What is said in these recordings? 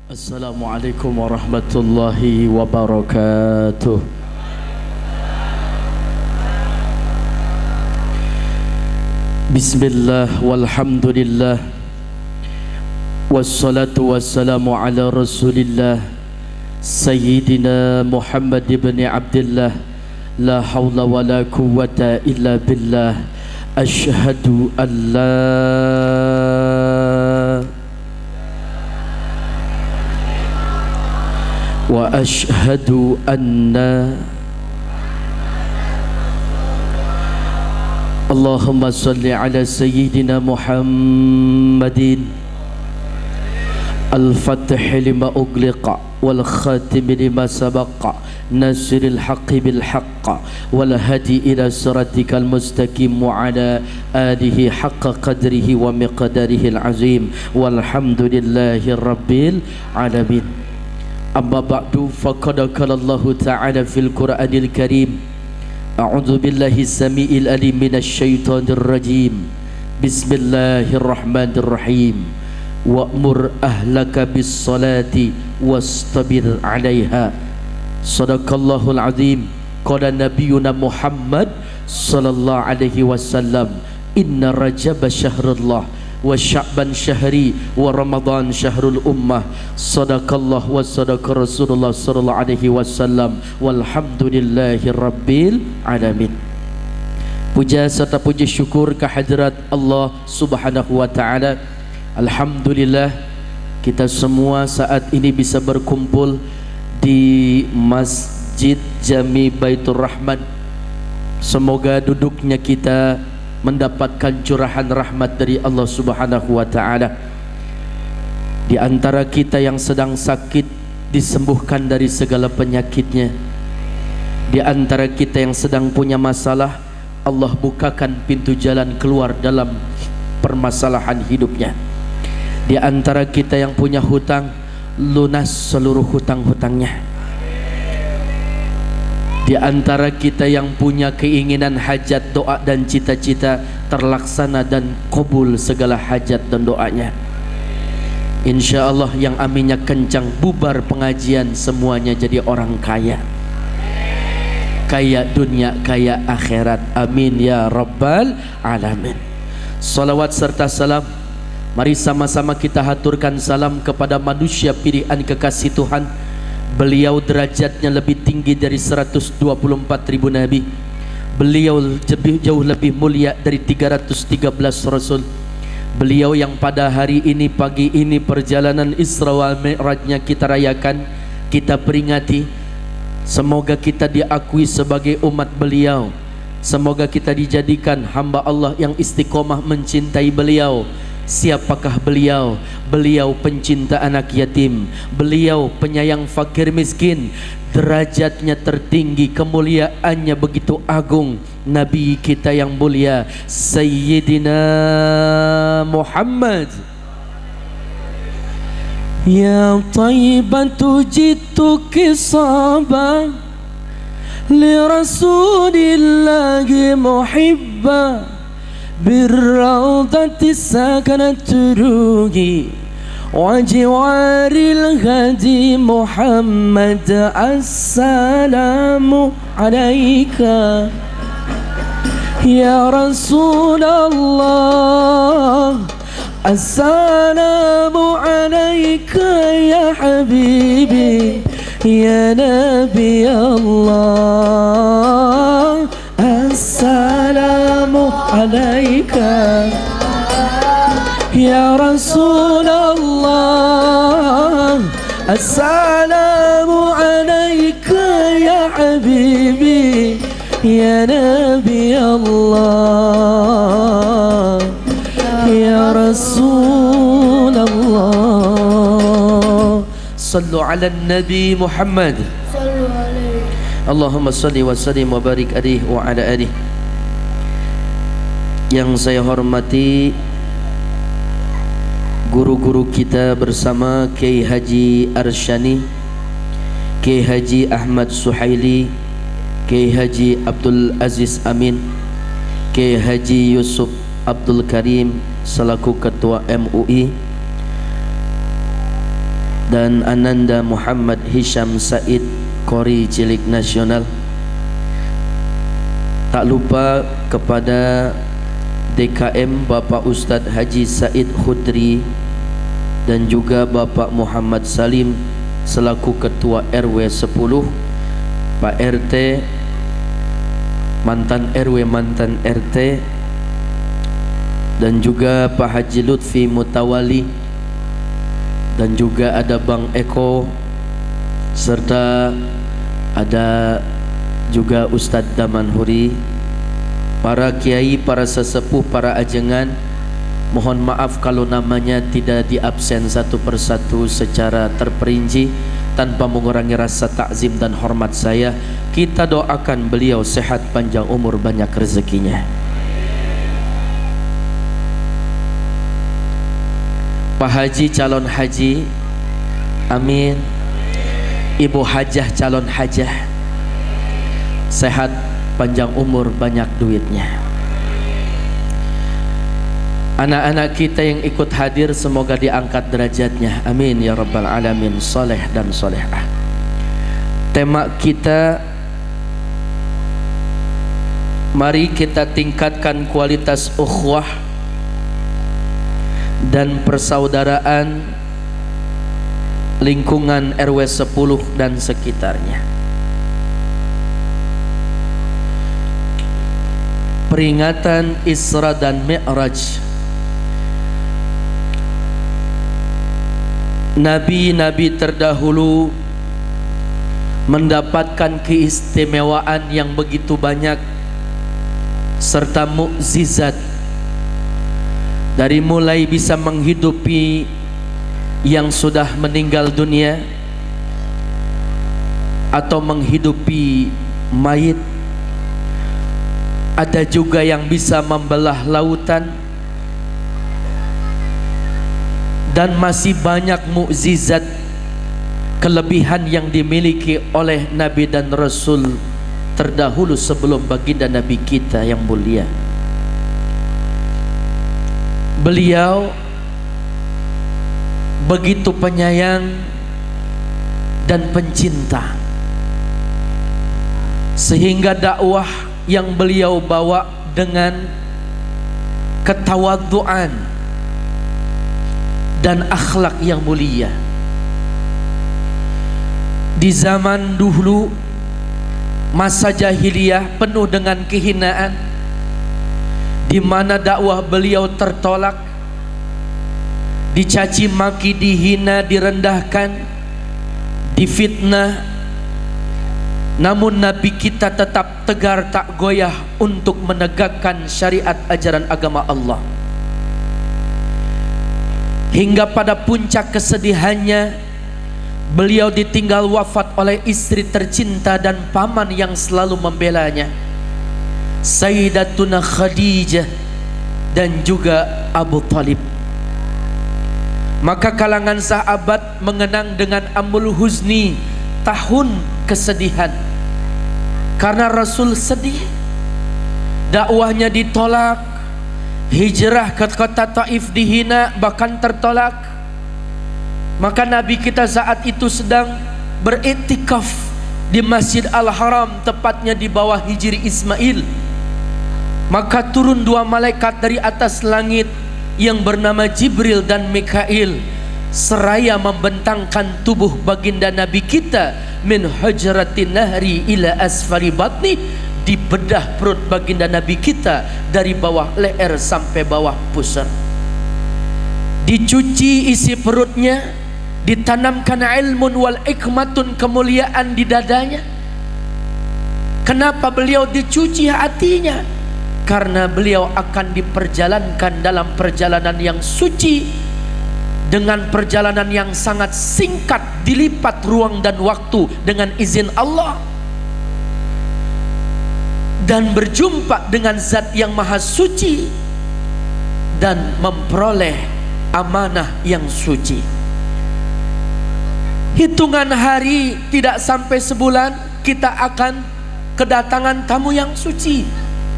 Assalamualaikum warahmatullahi wabarakatuh. Bismillah walhamdulillah wassalatu wassalamu ala rasulillah Sayyidina Muhammad ibn Abdullah. La hawla wa la quwwata illa billah. Ashhadu an la wa ashhadu anna Allahumma salli ala Sayyidina Muhammadin al-fatih lima ugliqa wal khatim lima sabaqa nasiril haqqi bil haqqa wal hadi ila siratikal mustaqim wa ala alihi haqqa qadrihi wa miqdarihi al-azim walhamdulillahi rabbil alamin. Amma ba'du, faqad qala Allah Ta'ala fil Qur'anil Karim, a'udzu billahi samiil alim minasy syaithanir rajim. Bismillahirrahmanirrahim. Wa'mur ahlaka bis salati wastabir 'alaiha. Shadaqallahul azim. Qala nabiyuna Muhammad sallallahu alaihi wasallam, inna Rajab syahrullah wa Sya'ban syahri wa Ramadan syahrul ummah. Sadaqallah wa sadaqa Rasulullah sallallahu alaihi wasallam walhamdulillahi rabbil alamin. Puja serta puji syukur kehadirat Allah Subhanahu wa taala. Alhamdulillah kita semua saat ini bisa berkumpul di Masjid Jami Baitur Rahman. Semoga duduknya kita mendapatkan curahan rahmat dari Allah Subhanahu wa taala. Di antara kita yang sedang sakit disembuhkan dari segala penyakitnya. Di antara kita yang sedang punya masalah, Allah bukakan pintu jalan keluar dalam permasalahan hidupnya. Di antara kita yang punya hutang, lunas seluruh hutang-hutangnya. Di antara kita yang punya keinginan, hajat, doa dan cita-cita terlaksana dan kabul segala hajat dan doanya. Insya Allah yang aminnya kencang, bubar pengajian, semuanya jadi orang kaya. Kaya dunia, kaya akhirat. Amin ya rabbal alamin. Salawat serta salam, mari sama-sama kita haturkan salam kepada manusia pilihan kekasih Tuhan. Beliau derajatnya lebih tinggi dari 124.000 nabi. Beliau jauh lebih mulia dari 313 rasul. Beliau yang pada hari ini, pagi ini, perjalanan Isra wal Mi'rajnya kita rayakan, kita peringati. Semoga kita diakui sebagai umat beliau. Semoga kita dijadikan hamba Allah yang istiqomah mencintai beliau. Siapakah beliau? Beliau pencinta anak yatim, beliau penyayang fakir miskin, derajatnya tertinggi, kemuliaannya begitu agung. Nabi kita yang mulia Sayyidina Muhammad. Ya tayyibatu jitu kisaba li rasulillahi muhibba بالروضة سكنت روحي وجوار الهدي محمد. السلام عليك يا رسول الله. السلام عليك يا حبيبي يا نبي الله. Assalamu alaika ya Rasulullah. Assalamu alaika ya habibi ya Nabi Allah ya Rasulullah. Sallu ala Nabi Muhammad. Allahumma salli wa sallim wa barik alaihi wa ala alihi. Yang saya hormati guru-guru kita bersama Kiai Haji Arsyani, Kiai Haji Ahmad Suhaili, Kiai Haji Abdul Aziz Amin, Kiai Haji Yusuf Abdul Karim selaku Ketua MUI, dan Ananda Muhammad Hisham Said Kori Cilik Nasional. Tak lupa kepada DKM Bapak Ustadz Haji Said Khudri dan juga Bapak Muhammad Salim selaku Ketua RW 10, Pak RT, mantan RW, mantan RT, dan juga Pak Haji Lutfi Mutawali, dan juga ada Bang Eko, serta ada juga Ustadz Damanhuri, para kiai, para sesepuh, para ajengan. Mohon maaf kalau namanya tidak diabsen satu persatu secara terperinci tanpa mengurangi rasa takzim dan hormat saya. Kita doakan beliau sehat, panjang umur, banyak rezekinya. Pak Haji calon haji, amin. Ibu Hajah calon hajah, sehat, panjang umur, banyak duitnya. Anak-anak kita yang ikut hadir semoga diangkat derajatnya, amin ya rabbal alamin. Soleh dan solehah. Tema kita, mari kita tingkatkan kualitas ukhuwah dan persaudaraan lingkungan RW 10 dan sekitarnya. Peringatan Isra dan Mi'raj. Nabi-nabi terdahulu mendapatkan keistimewaan yang begitu banyak serta mukjizat, dari mulai bisa menghidupi yang sudah meninggal dunia atau menghidupi mayit. Ada juga yang bisa membelah lautan, dan masih banyak mukjizat kelebihan yang dimiliki oleh Nabi dan Rasul terdahulu sebelum baginda Nabi kita yang mulia. Beliau begitu penyayang dan pencinta, sehingga dakwah yang beliau bawa dengan ketawadhuan dan akhlak yang mulia. Di zaman dulu, masa jahiliyah penuh dengan kehinaan, di mana dakwah beliau tertolak, dicaci maki, dihina, direndahkan, difitnah. Namun Nabi kita tetap tegar tak goyah untuk menegakkan syariat ajaran agama Allah. Hingga pada puncak kesedihannya, beliau ditinggal wafat oleh istri tercinta dan paman yang selalu membelanya, Sayyidatuna Khadijah dan juga Abu Talib. Maka kalangan sahabat mengenang dengan Amul Huzni, tahun kesedihan, karena Rasul sedih, dakwahnya ditolak, hijrah ke kota Taif dihina, bahkan tertolak. Maka Nabi kita saat itu sedang beriktikaf di Masjid Al-Haram, tepatnya di bawah Hijri Ismail. Maka turun dua malaikat dari atas langit yang bernama Jibril dan Mikail, seraya membentangkan tubuh baginda Nabi kita min hujratin nahri ila asfali batni, di bedah perut baginda Nabi kita dari bawah leher sampai bawah pusar. Dicuci isi perutnya, ditanamkan ilmun wal ikmatun, kemuliaan di dadanya. Kenapa beliau dicuci hatinya? Karena beliau akan diperjalankan dalam perjalanan yang suci, dengan perjalanan yang sangat singkat, dilipat ruang dan waktu dengan izin Allah, dan berjumpa dengan zat yang maha suci dan memperoleh amanah yang suci. Hitungan hari tidak sampai sebulan, kita akan kedatangan tamu yang suci,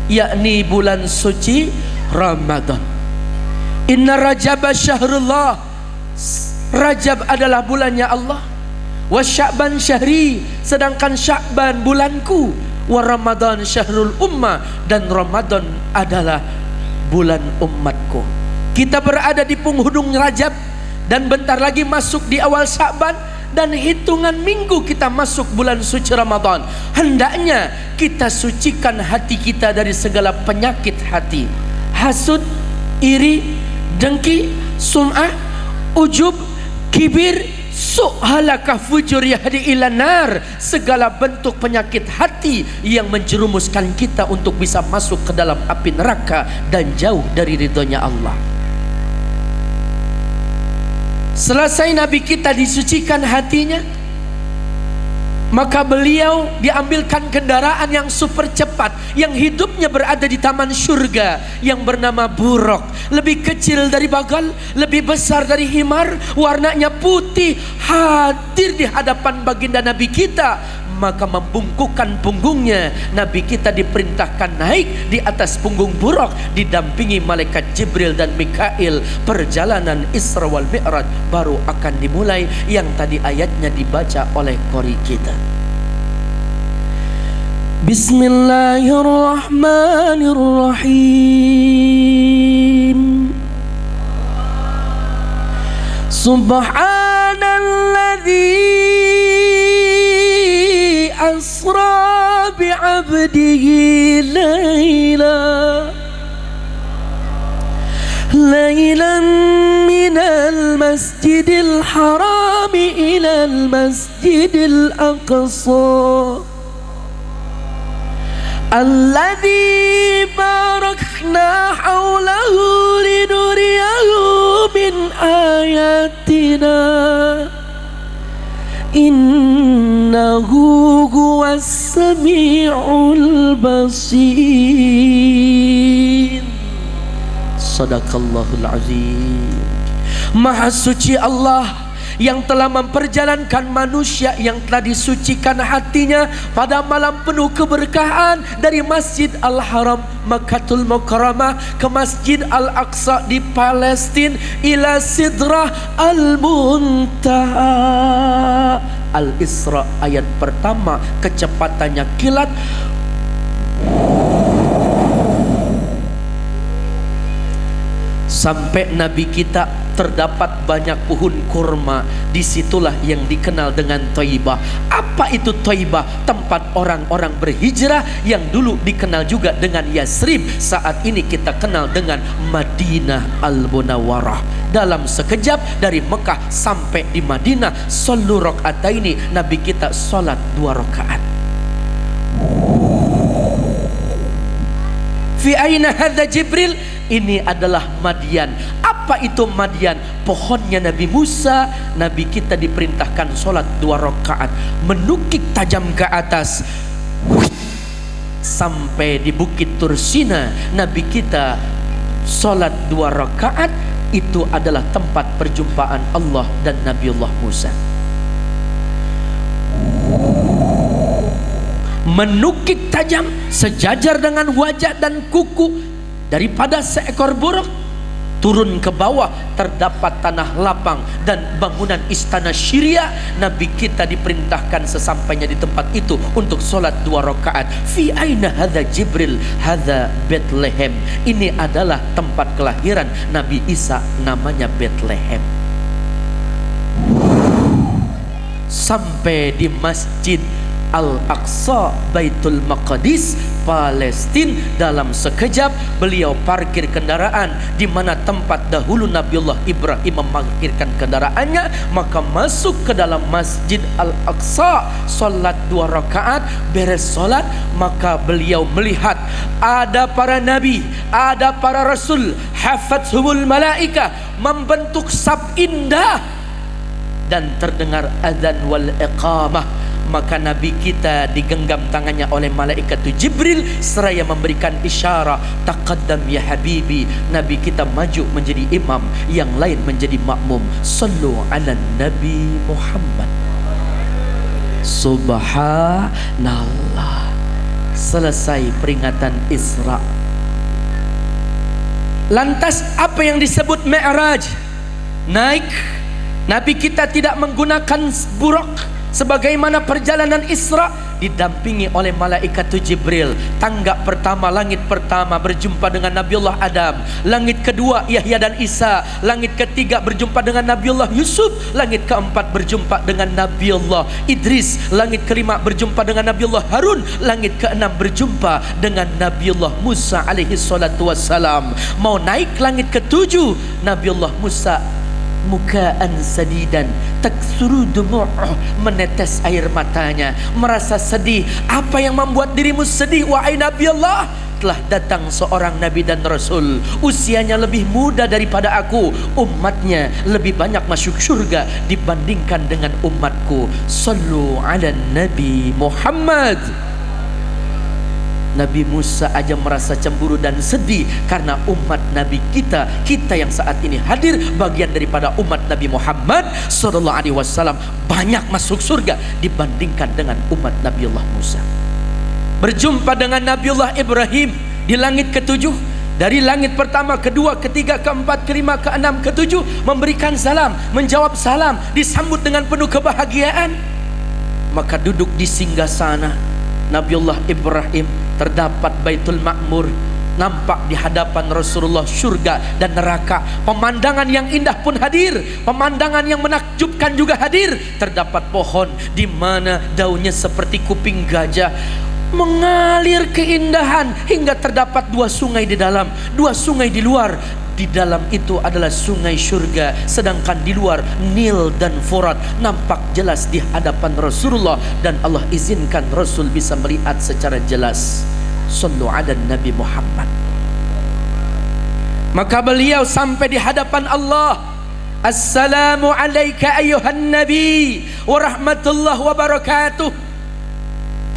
yakni bulan suci Ramadan. Inna Rajab syahrullah, Rajab adalah bulannya Allah. Wa Sya'ban syahri, sedangkan Sya'ban bulanku. Wa Ramadan syahrul ummah, dan Ramadan adalah bulan umatku. Kita berada di penghujung Rajab dan bentar lagi masuk di awal Sya'ban, dan hitungan minggu kita masuk bulan suci Ramadan. Hendaknya kita sucikan hati kita dari segala penyakit hati, hasud, iri, dengki, sum'ah, ujub, kibir, su'halakah fujur yahdi ila nar. Segala bentuk penyakit hati yang menjerumuskan kita untuk bisa masuk ke dalam api neraka dan jauh dari ridhonya Allah. Selesai Nabi kita disucikan hatinya, maka beliau diambilkan kendaraan yang super cepat, yang hidupnya berada di taman surga, yang bernama Buraq. Lebih kecil dari bagal, lebih besar dari himar, warnanya putih, hadir di hadapan baginda Nabi kita. Maka membungkukkan punggungnya, Nabi kita diperintahkan naik di atas punggung Buraq, didampingi malaikat Jibril dan Mikail. Perjalanan Isra wal Mi'raj baru akan dimulai, yang tadi ayatnya dibaca oleh qori kita. Bismillahirrahmanirrahim. Subhanalladzi asra bi'abdihi laylan minal masjidil harami ilal masjidil aqsa alladzi barakna hawlahu linuriyahu min ayatina innahu huwas sami'ul basir. Sadaqallahul azim. Maha suci Allah yang telah memperjalankan manusia yang telah disucikan hatinya pada malam penuh keberkahan dari Masjid Al-Haram Makkatul Mukarramah ke Masjid Al-Aqsa di Palestina ila Sidrah Al-Muntaha. Al-Isra ayat pertama, kecepatannya kilat. Sampai Nabi kita terdapat banyak pohon kurma. Disitulah yang dikenal dengan Thaibah. Apa itu Thaibah? Tempat orang-orang berhijrah yang dulu dikenal juga dengan Yasrib. Saat ini kita kenal dengan Madinah Al-Munawwarah. Dalam sekejap dari Mekah sampai di Madinah, sallu rakaataini, Nabi kita salat 2 rakaat. Fi aina hadza Jibril? Ini adalah Madian. Apa itu Madian? Pohonnya Nabi Musa. Nabi kita diperintahkan sholat 2 rakaat, menukik tajam ke atas sampai di Bukit Tursina. Nabi kita sholat 2 rakaat. Itu adalah tempat perjumpaan Allah dan Nabiullah Musa. Menukik tajam sejajar dengan wajah dan kuku. Daripada seekor buruk turun ke bawah terdapat tanah lapang dan bangunan istana Syria. Nabi kita diperintahkan sesampainya di tempat itu untuk sholat 2 rakaat. Fi aina hadza Jibril? Hadza Bethlehem. Ini adalah tempat kelahiran Nabi Isa, namanya Bethlehem. Sampai di Masjid Al-Aqsa, Baitul Maqdis, Palestina. Dalam sekejap beliau parkir kendaraan di mana tempat dahulu Nabiullah Ibrahim memarkirkan kendaraannya. Maka masuk ke dalam Masjid Al-Aqsa, salat 2 rakaat. Beres salat, maka beliau melihat ada para nabi, ada para rasul, hafathumul malaika, membentuk saf indah, dan terdengar azan wal iqamah. Maka Nabi kita digenggam tangannya oleh malaikat Jibril seraya memberikan isyarat, taqaddam ya habibi. Nabi kita maju menjadi imam, yang lain menjadi makmum. Sallu ala Nabi Muhammad. Subhanallah. Selesai peringatan Isra. Lantas apa yang disebut Mi'raj? Naik Nabi kita tidak menggunakan buruk sebagaimana perjalanan Isra, didampingi oleh malaikat Jibril. Tangga pertama, langit pertama berjumpa dengan Nabiullah Adam, langit kedua Yahya dan Isa, langit ketiga berjumpa dengan Nabiullah Yusuf, langit keempat berjumpa dengan Nabiullah Idris, langit kelima berjumpa dengan Nabiullah Harun, langit keenam berjumpa dengan Nabiullah Musa alaihi salatu wassalam. Mau naik langit ketujuh, Nabiullah Musa mukaan sadidan taksuru dumu'uh, menetes air matanya, merasa sedih. Apa yang membuat dirimu sedih wahai Nabi Allah? Telah datang seorang Nabi dan Rasul, usianya lebih muda daripada aku, umatnya lebih banyak masuk surga dibandingkan dengan umatku. Sallu ala Nabi Muhammad. Nabi Musa aja merasa cemburu dan sedih karena umat Nabi kita yang saat ini hadir bagian daripada umat Nabi Muhammad sallallahu alaihi wasallam banyak masuk surga dibandingkan dengan umat Nabiullah Musa. Berjumpa dengan Nabiullah Ibrahim di langit ketujuh, dari langit pertama, kedua, ketiga, keempat, kelima, keenam, ketujuh, memberikan salam, menjawab salam, disambut dengan penuh kebahagiaan. Maka duduk di singgasana Nabiullah Ibrahim, terdapat Baitul Ma'mur, nampak di hadapan Rasulullah surga dan neraka. Pemandangan yang indah pun hadir, pemandangan yang menakjubkan juga hadir. Terdapat pohon di mana daunnya seperti kuping gajah, mengalir keindahan hingga terdapat dua sungai di dalam, dua sungai di luar. Di dalam itu adalah sungai surga, sedangkan di luar Nil dan Furat. Nampak jelas di hadapan Rasulullah dan Allah izinkan Rasul bisa melihat secara jelas. Sallu ala Nabi Muhammad. Maka beliau sampai di hadapan Allah. Assalamu alayka ayyuhan nabi wa rahmatullah wa barakatuh.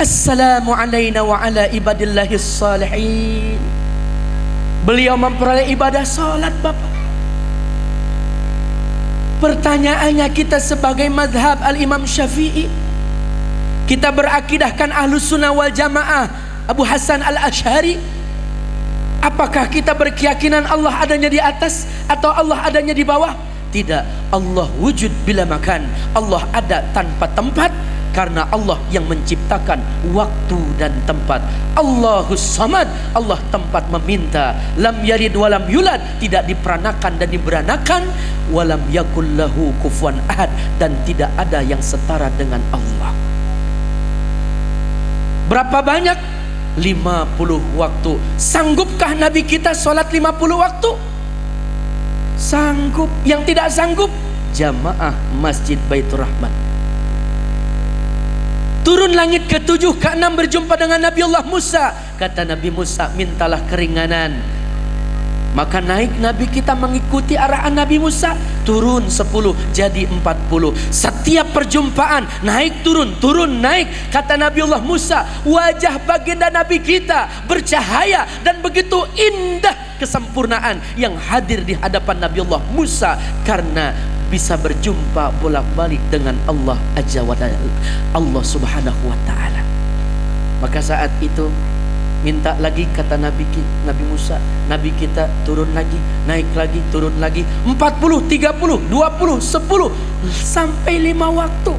Assalamu alayna wa ala ibadillahis salihin. Beliau memperoleh ibadah salat, Bapak. Pertanyaannya, kita sebagai mazhab Al-Imam Syafi'i, kita berakidahkan Ahlus Sunnah wal Jamaah Abu Hasan Al-Asy'ari, apakah kita berkeyakinan Allah adanya di atas atau Allah adanya di bawah? Tidak. Allah wujud bila makan, Allah ada tanpa tempat, karena Allah yang menciptakan waktu dan tempat. Allahus Samad, Allah tempat meminta. Lam yalid walam yulad, tidak diperanakan dan diberanakan. Walam yakul lahu kufuwan ahad, dan tidak ada yang setara dengan Allah. Berapa banyak? 50 waktu. Sanggupkah Nabi kita sholat 50 waktu? Sanggup. Yang tidak sanggup, jamaah Masjid Baitur Rahman. Turun langit ketujuh, keenam berjumpa dengan Nabiullah Musa. Kata Nabi Musa, mintalah keringanan. Maka naik Nabi kita mengikuti arahan Nabi Musa. Turun 10 jadi 40. Setiap perjumpaan naik turun, turun naik. Kata Nabiullah Musa, wajah baginda Nabi kita bercahaya dan begitu indah kesempurnaan yang hadir di hadapan Nabiullah Musa, karena bisa berjumpa bolak-balik dengan Allah Azza wa Jalla, Allah Subhanahu wa Ta'ala. Maka saat itu minta lagi, kata Nabi Musa, Nabi kita turun lagi, naik lagi, turun lagi, 40, 30, 20, 10 sampai 5 waktu.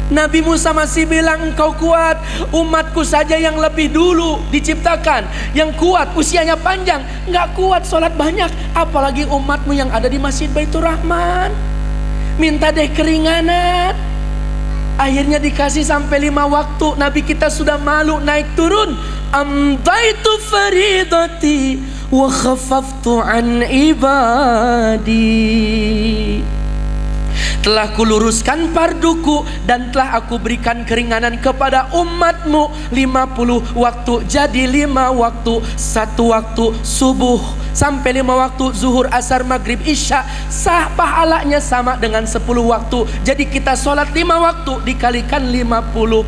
Nabi Musa masih bilang, engkau kuat, umatku saja yang lebih dulu diciptakan, yang kuat, usianya panjang, nggak kuat sholat banyak, apalagi umatmu yang ada di Masjid Baitur Rahman. Minta deh keringanan. Akhirnya dikasih sampai 5 waktu. Nabi kita sudah malu naik turun. Amdaitu faridati wa khafaftu an ibadi. Telah kuluruskan farduku dan telah aku berikan keringanan kepada umatmu. 50 waktu jadi 5 waktu. 1 waktu subuh sampai 5 waktu zuhur, asar, maghrib, isya, sah pahalanya sama dengan 10 waktu. Jadi kita sholat 5 waktu dikalikan 50,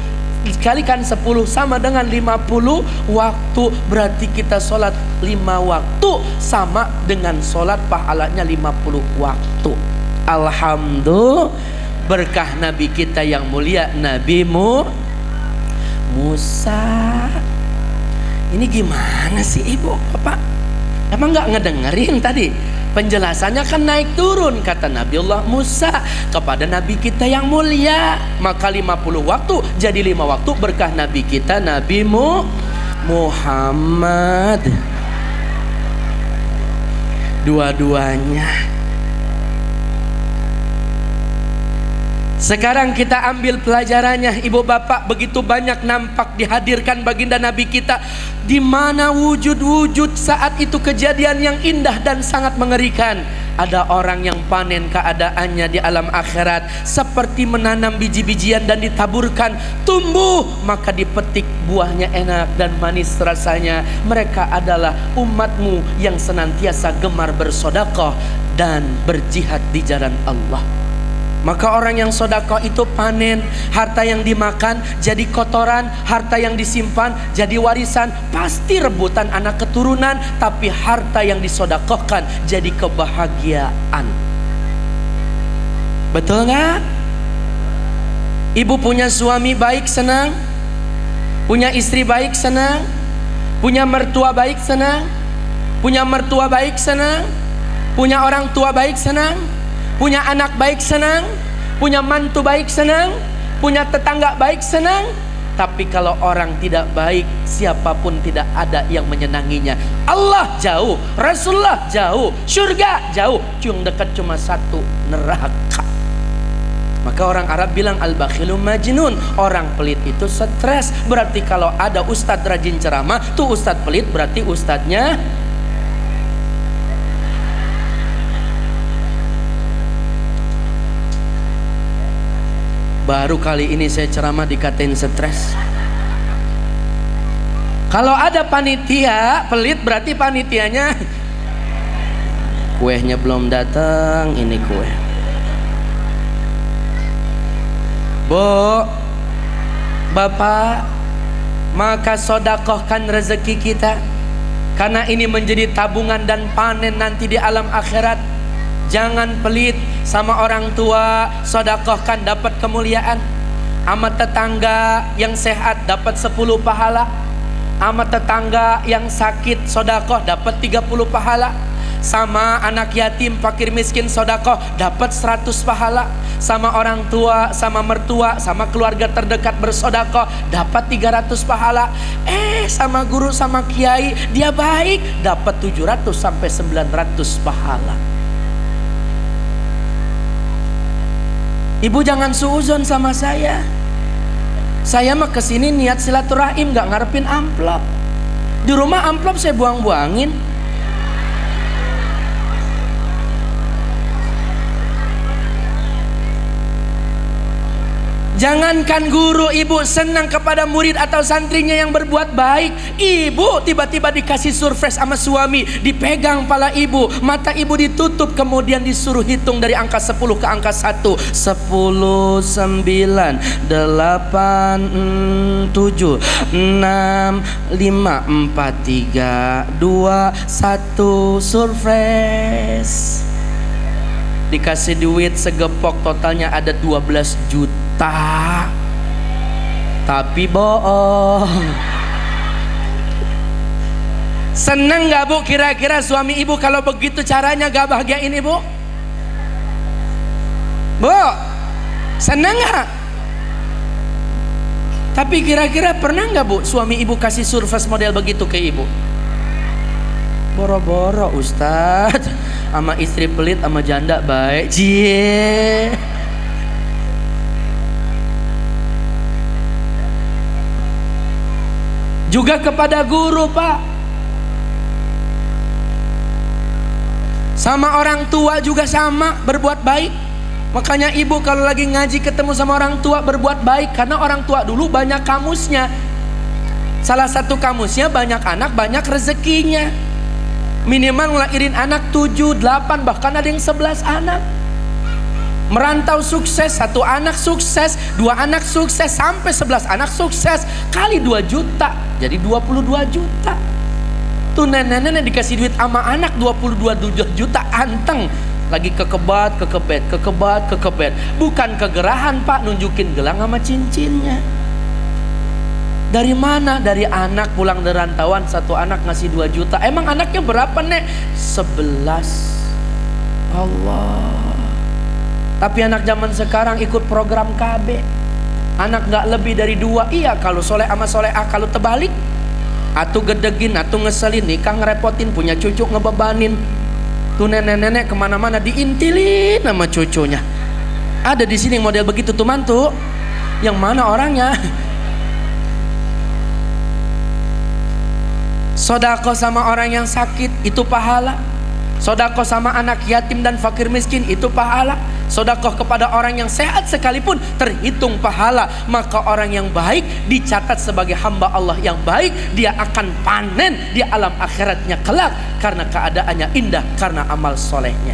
dikalikan 10 sama dengan 50 waktu. Berarti kita sholat 5 waktu sama dengan sholat pahalanya 50 waktu. Alhamdulillah, berkah Nabi kita yang mulia, Nabi Musa. Ini gimana sih Ibu, Bapak? Emang nggak ngedengerin tadi? Penjelasannya kan naik turun, kata Nabiullah Musa kepada Nabi kita yang mulia. Maka 50 waktu jadi 5 waktu berkah Nabi kita Nabi Muhammad. Dua-duanya. Sekarang kita ambil pelajarannya. Ibu bapak, begitu banyak nampak dihadirkan baginda Nabi kita, di mana wujud-wujud saat itu kejadian yang indah dan sangat mengerikan. Ada orang yang panen keadaannya di alam akhirat seperti menanam biji-bijian dan ditaburkan, tumbuh maka dipetik buahnya enak dan manis rasanya. Mereka adalah umatmu yang senantiasa gemar bersedekah dan berjihad di jalan Allah. Maka orang yang sedekah itu panen, harta yang dimakan jadi kotoran, harta yang disimpan jadi warisan, pasti rebutan anak keturunan, tapi harta yang disedekahkan jadi kebahagiaan. Betul nggak? Ibu punya suami baik senang, punya istri baik senang, punya mertua baik senang, punya mertua baik senang, punya orang tua baik senang, punya anak baik senang, punya mantu baik senang, punya tetangga baik senang. Tapi kalau orang tidak baik, siapapun tidak ada yang menyenanginya. Allah jauh, Rasulullah jauh, surga jauh, yang dekat cuma satu, neraka. Maka orang Arab bilang al-bakhilu majnun, orang pelit itu stres. Berarti kalau ada ustadz rajin ceramah, tuh ustadz pelit, berarti ustadznya baru kali ini saya ceramah dikatain stres. Kalau ada panitia pelit, berarti panitianya kuehnya belum datang, ini kue. Bu, Bapak, maka sodakohkan rezeki kita, karena ini menjadi tabungan dan panen nanti di alam akhirat. Jangan pelit sama orang tua, sedekahkan dapat kemuliaan. Sama tetangga yang sehat dapat 10 pahala. Sama tetangga yang sakit sedekah dapat 30 pahala. Sama anak yatim, fakir miskin sedekah dapat 100 pahala. Sama orang tua, sama mertua, sama keluarga terdekat bersedekah dapat 300 pahala. Sama guru, sama kiai, dia baik, dapat 700 sampai 900 pahala. Ibu jangan suuzon sama saya. Saya mah kesini niat silaturahim, gak ngarepin amplop. Di rumah amplop saya buang-buangin. Jangankan guru, ibu senang kepada murid atau santrinya yang berbuat baik. Ibu tiba-tiba dikasih surprise sama suami, dipegang pala ibu, mata ibu ditutup, kemudian disuruh hitung dari angka 10 ke angka 1. 10, 9, 8, 7, 6, 5, 4, 3, 2, 1. Surprise. Dikasih duit segepok, totalnya ada 12 juta. Tapi bohong. Seneng gak bu kira-kira suami ibu kalau begitu caranya gak bahagiain ibu? Bu, seneng gak? Tapi kira-kira pernah gak bu suami ibu kasih surprise model begitu ke ibu? Boro-boro Ustadz, sama istri pelit sama janda baik. Cie. Juga kepada guru pak, sama orang tua juga sama, berbuat baik. Makanya ibu kalau lagi ngaji ketemu sama orang tua berbuat baik, karena orang tua dulu banyak kamusnya. Salah satu kamusnya banyak anak banyak rezekinya. Minimal ngelahirin anak 7, 8, bahkan ada yang 11 anak. Merantau sukses, 1 anak sukses, 2 anak sukses, sampai 11 anak sukses, kali 2 juta, jadi 22 juta. Tuh nenek-nenek dikasih duit sama anak 22 juta, anteng. Lagi kekebat, kekebat. Bukan kegerahan pak, nunjukin gelang sama cincinnya. Dari mana? Dari anak pulang dari rantauan, 1 anak ngasih 2 juta. Emang anaknya berapa nek? 11. Allah. Tapi anak zaman sekarang ikut program KB. Anak nggak lebih dari 2. Iya kalau soleh sama soleah. Kalau terbalik, atau gedegin, atau ngeselin, nikah ngerepotin, punya cucu ngebebanin. Tuh nenek-nenek kemana-mana diintilin sama cucunya. Ada di sini model begitu tuh mantu. Yang mana orangnya? Sodako sama orang yang sakit itu pahala. Sodako sama anak yatim dan fakir miskin itu pahala. Sodako kepada orang yang sehat sekalipun terhitung pahala. Maka orang yang baik dicatat sebagai hamba Allah yang baik. Dia akan panen di alam akhiratnya kelak, karena keadaannya indah karena amal solehnya.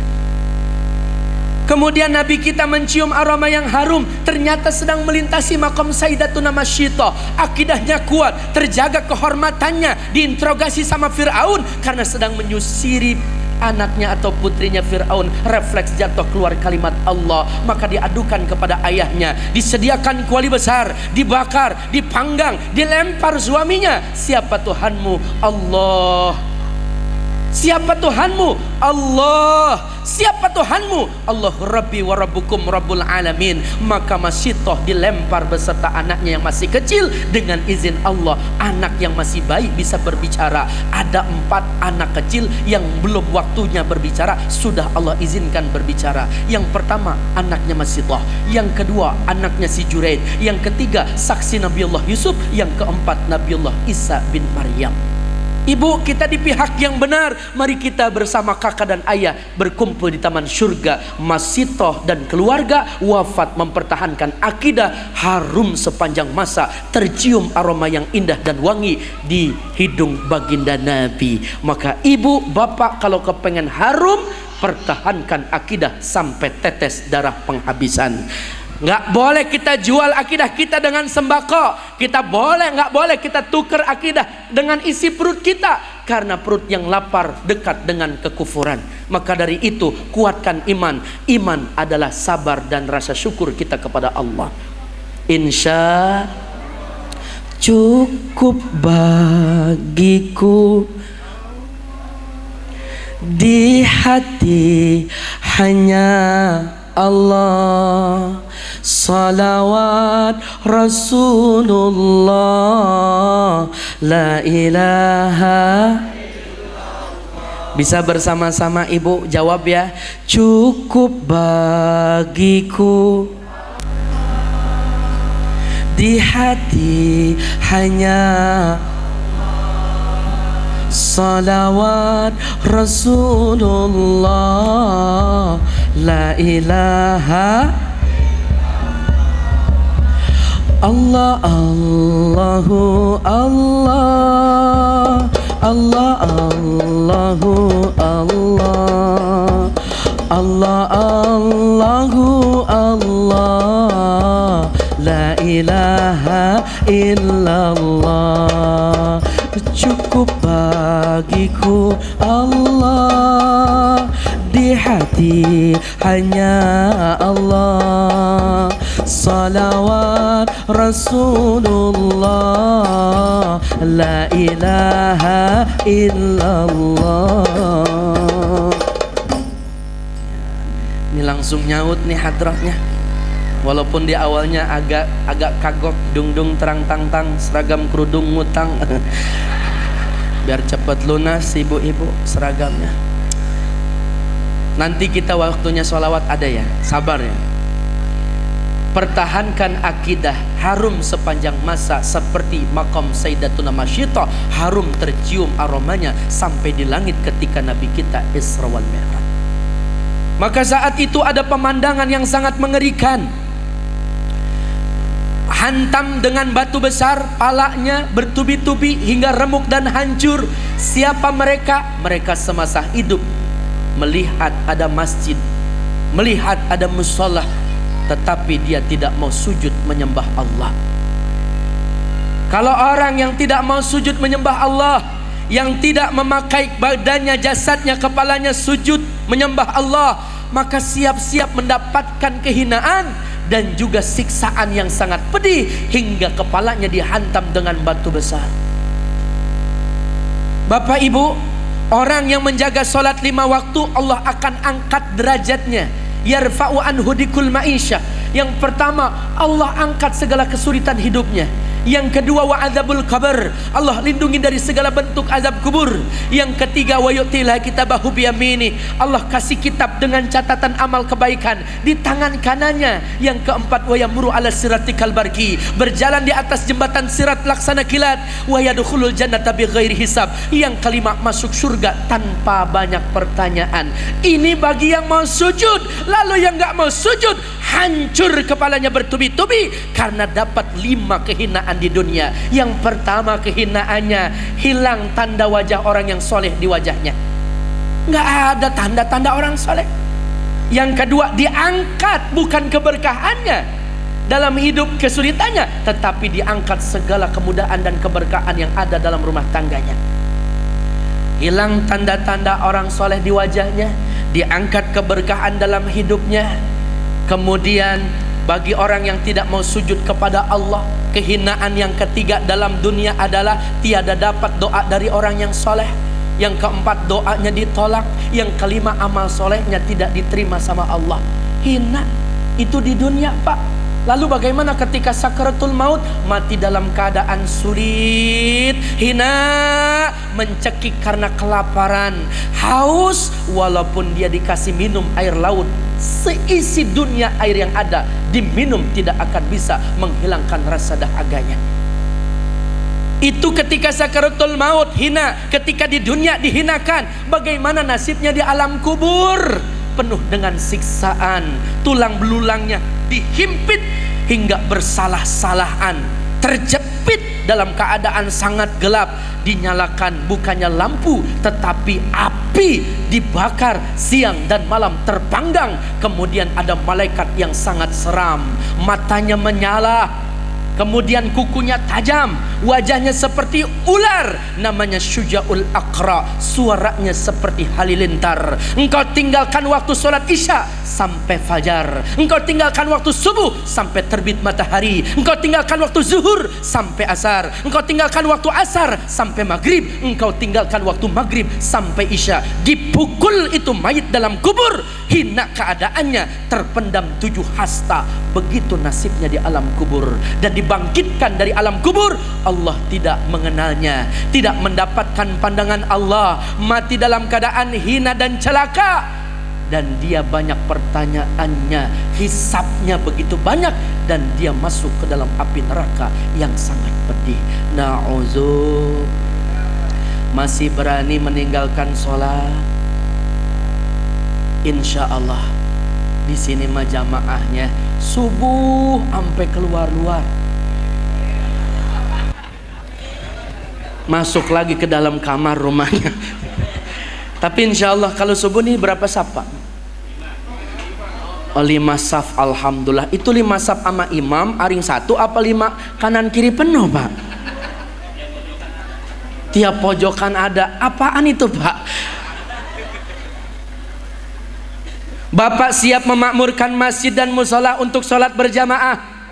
Kemudian Nabi kita mencium aroma yang harum, ternyata sedang melintasi makom Sayyidatuna Masyitah. Akidahnya kuat, terjaga kehormatannya. Diinterogasi sama Fir'aun karena sedang menyusiri anaknya atau putrinya Fir'aun. Refleks jatuh keluar kalimat Allah, maka diadukan kepada ayahnya. Disediakan kuali besar, dibakar, dipanggang, dilempar suaminya. Siapa Tuhanmu? Allah. Siapa Tuhanmu? Allah. Siapa Tuhanmu? Allah Rabbi wa Rabbukum Rabbul Alamin. Maka Masyitah dilempar beserta anaknya yang masih kecil. Dengan izin Allah, anak yang masih bayi bisa berbicara. Ada 4 anak kecil yang belum waktunya berbicara, sudah Allah izinkan berbicara. Yang pertama anaknya Masyitah, yang kedua anaknya si Juraid, yang ketiga saksi Nabiullah Yusuf, yang keempat Nabiullah Isa bin Maryam. Ibu, kita di pihak yang benar. Mari kita bersama kakak dan ayah berkumpul di taman surga. Masyitah dan keluarga wafat mempertahankan akidah, harum sepanjang masa, tercium aroma yang indah dan wangi di hidung baginda Nabi. Maka ibu, bapak kalau kepengen harum, pertahankan akidah sampai tetes darah penghabisan. Nggak boleh kita jual akidah kita dengan sembako. Nggak boleh kita tukar akidah dengan isi perut kita, karena perut yang lapar dekat dengan kekufuran. Maka dari itu kuatkan iman. Iman adalah sabar dan rasa syukur kita kepada Allah. Insya cukup bagiku di hati hanya Allah. Salawat Rasulullah, la ilaha. Bisa bersama-sama ibu jawab ya. Cukup bagiku di hati hanya salawat Rasulullah, la ilaha Allah. Allahu Allah, Allah Allahu Allah, Allah Allahu Allah, la ilaha illallah. Cukup bagiku Allah, di hati hanya Allah. Salawat Rasulullah, la ilaha illallah. Ini langsung nyaut nih hadratnya. Walaupun di awalnya agak kagok, dung terang tang seragam kerudung ngutang. Biar cepat lunas ibu-ibu seragamnya. Nanti kita waktunya sholawat ada ya, sabar ya. Pertahankan akidah, harum sepanjang masa seperti makam Sayyidatuna Masyitah, harum tercium aromanya sampai di langit ketika Nabi kita Isra wal Mi'raj. Maka saat itu ada pemandangan yang sangat mengerikan. Hantam dengan batu besar, palanya bertubi-tubi hingga remuk dan hancur. Siapa mereka? Mereka semasa hidup melihat ada masjid, melihat ada musholah, tetapi dia tidak mau sujud menyembah Allah. Kalau orang yang tidak mau sujud menyembah Allah, yang tidak memakai badannya, jasadnya, kepalanya sujud menyembah Allah, maka siap-siap mendapatkan kehinaan dan juga siksaan yang sangat pedih hingga kepalanya dihantam dengan batu besar. Bapak Ibu, Orang yang menjaga sholat 5 waktu, Allah akan angkat derajatnya. Yarfa'u anhu dikul ma'isyah. Yang pertama, Allah angkat segala kesulitan hidupnya. Yang kedua, wa adzabul qabr, Allah lindungi dari segala bentuk azab kubur. Yang ketiga, wa yu'tilah kitabahu biyamini, Allah kasih kitab dengan catatan amal kebaikan di tangan kanannya. Yang keempat, wa yamuru ala siratikal barki, berjalan di atas jembatan sirat laksana kilat. Wa yadkhulul jannata bighairi hisab, yang kelima, masuk surga tanpa banyak pertanyaan. Ini bagi yang mau sujud. Lalu yang gak mau sujud, hancur kepalanya bertubi-tubi karena dapat 5 kehinaan di dunia. Yang pertama, kehinaannya hilang tanda wajah orang yang soleh di wajahnya, nggak ada tanda-tanda orang soleh. Yang kedua, diangkat bukan keberkahannya dalam hidup kesulitannya, tetapi diangkat segala kemudahan dan keberkahan yang ada dalam rumah tangganya. Hilang tanda-tanda orang soleh di wajahnya, diangkat keberkahan dalam hidupnya. Kemudian bagi orang yang tidak mau sujud kepada Allah, kehinaan yang ketiga dalam dunia adalah tiada dapat doa dari orang yang soleh. Yang keempat, doanya ditolak. Yang kelima, amal solehnya tidak diterima sama Allah. Hina itu di dunia, Pak. Lalu bagaimana ketika sakaratul maut? Mati dalam keadaan sulit, hina, mencekik karena kelaparan, haus, walaupun dia dikasih minum air laut seisi dunia air yang ada, diminum tidak akan bisa menghilangkan rasa dahaganya. Itu ketika sakaratul maut, hina. Ketika di dunia dihinakan, bagaimana nasibnya di alam kubur? Penuh dengan siksaan, tulang belulangnya dihimpit hingga bersalah-salahan, terjepit dalam keadaan sangat gelap. Dinyalakan bukannya lampu, tetapi api, dibakar siang dan malam, terpanggang. Kemudian ada malaikat yang sangat seram, matanya menyala, kemudian kukunya tajam, wajahnya seperti ular, namanya Syuja'ul Aqra, suaranya seperti halilintar. Engkau tinggalkan waktu sholat isya sampai fajar, engkau tinggalkan waktu subuh sampai terbit matahari, engkau tinggalkan waktu zuhur sampai asar, engkau tinggalkan waktu asar sampai maghrib, engkau tinggalkan waktu maghrib sampai isya. Dipukul itu mayit dalam kubur, hina keadaannya, terpendam 7 hasta. Begitu nasibnya di alam kubur. Dan dibangkitkan dari alam kubur, Allah tidak mengenalnya, tidak mendapatkan pandangan Allah, mati dalam keadaan hina dan celaka. Dan dia banyak pertanyaannya, hisabnya begitu banyak, dan dia masuk ke dalam api neraka yang sangat pedih. Na'udzu, masih berani meninggalkan sholat? Insya Allah di sini mah jamaahnya subuh sampai keluar-luar, masuk lagi ke dalam kamar rumahnya. Tapi insya Allah kalau subuh nih berapa saf, Pak? 5 saf, alhamdulillah. Itu 5 saf sama imam, aring 1 apa 5 kanan kiri penuh, Pak? Tiap pojokan ada. Apaan itu, Pak? Bapak siap memakmurkan masjid dan musola untuk sholat berjamaah?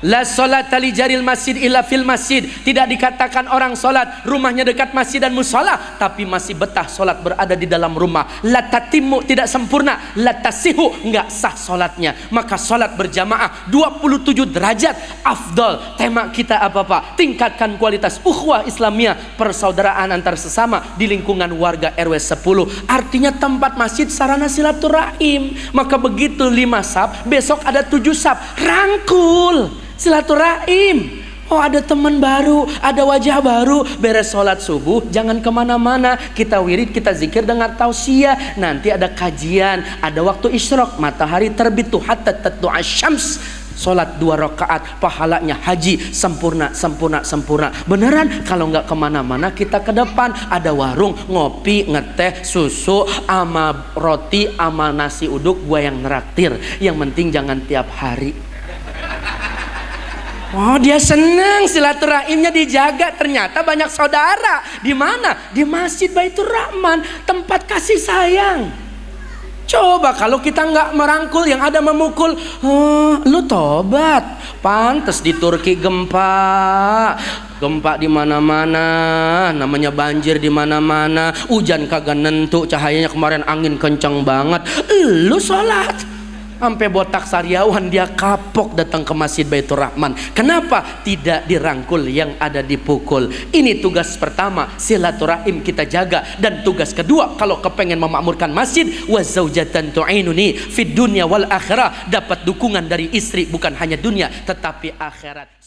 La sholata li jaril masjid illa fil masjid. Tidak dikatakan orang sholat rumahnya dekat masjid dan musola tapi masih betah sholat berada di dalam rumah. La tatimmu, tidak sempurna. La tasihu, enggak sah sholatnya. Maka sholat berjamaah 27 derajat afdal. Tema kita apa, Pak? Tingkatkan kualitas ukhuwah Islamiyah, persaudaraan antar sesama di lingkungan warga RW 10. Artinya tempat masjid sarana silaturahim. Maka begitu 5 saf, besok ada 7 saf, rangkul silaturahim. Oh, ada teman baru, ada wajah baru. Beres sholat subuh jangan kemana-mana, kita wirid, kita zikir, dengar tausiah. Nanti ada kajian, ada waktu isyraq, matahari terbit tuh hatta tatlu'asy syams. Sholat 2 rakaat, pahalanya haji sempurna, sempurna, sempurna. Beneran. Kalau nggak kemana-mana, kita ke depan ada warung, ngopi, ngeteh, susu, ama roti, ama nasi uduk, gua yang neraktir. Yang penting jangan tiap hari. Oh, dia senang silaturahimnya dijaga. Ternyata banyak saudara. Di mana? Di Masjid Baitur Rahman, tempat kasih sayang. Coba kalau kita nggak merangkul, yang ada memukul. Oh, lu tobat. Pantes di Turki gempa di mana-mana, namanya banjir di mana-mana, hujan kagak nentu, cahayanya kemarin angin kencang banget. Lu sholat. Sampai botak sariawan dia kapok datang ke Masjid Baitur Rahman. Kenapa? Tidak dirangkul, yang ada dipukul. Ini tugas pertama, silaturahim kita jaga. Dan tugas kedua, kalau kepengen memakmurkan masjid, wa zaujatan tu'inuni fid dunya wal akhirah, dapat dukungan dari istri, bukan hanya dunia tetapi akhirat.